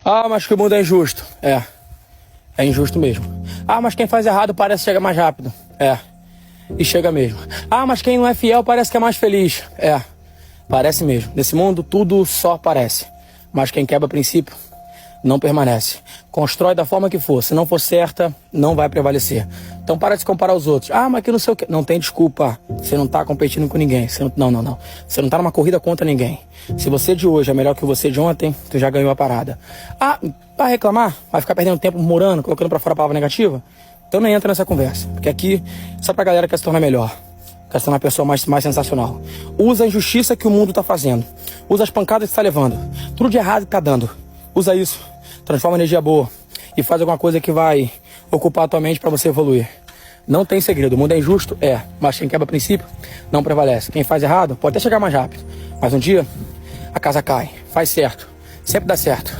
Ah, mas que o mundo é injusto. É injusto mesmo. Ah, mas quem faz errado parece que chega mais rápido. E chega mesmo. Ah, mas quem não é fiel parece que é mais feliz. Parece mesmo. Nesse mundo tudo só parece. Mas quem quebra princípio não permanece. Constrói da forma que for. Se não for certa, não vai prevalecer. Então para de se comparar aos outros. Ah, mas que não sei o que. Não tem desculpa. Você não tá competindo com ninguém. Não. Você não tá numa corrida contra ninguém. Se você de hoje é melhor que você de ontem, tu já ganhou a parada. Ah, vai reclamar? Vai ficar perdendo tempo murando, colocando pra fora a palavra negativa? Então nem entra nessa conversa. Porque aqui, só pra galera que quer se tornar melhor. Quer se tornar uma pessoa mais sensacional. Usa a injustiça que o mundo tá fazendo. Usa as pancadas que tá levando. Tudo de errado que tá dando. Usa isso. Transforma energia boa. E faz alguma coisa que vai ocupar a tua mente pra você evoluir. Não tem segredo. O mundo é injusto? Mas quem quebra princípio não prevalece. Quem faz errado pode até chegar mais rápido. Mas um dia a casa cai. Faz certo. Sempre dá certo.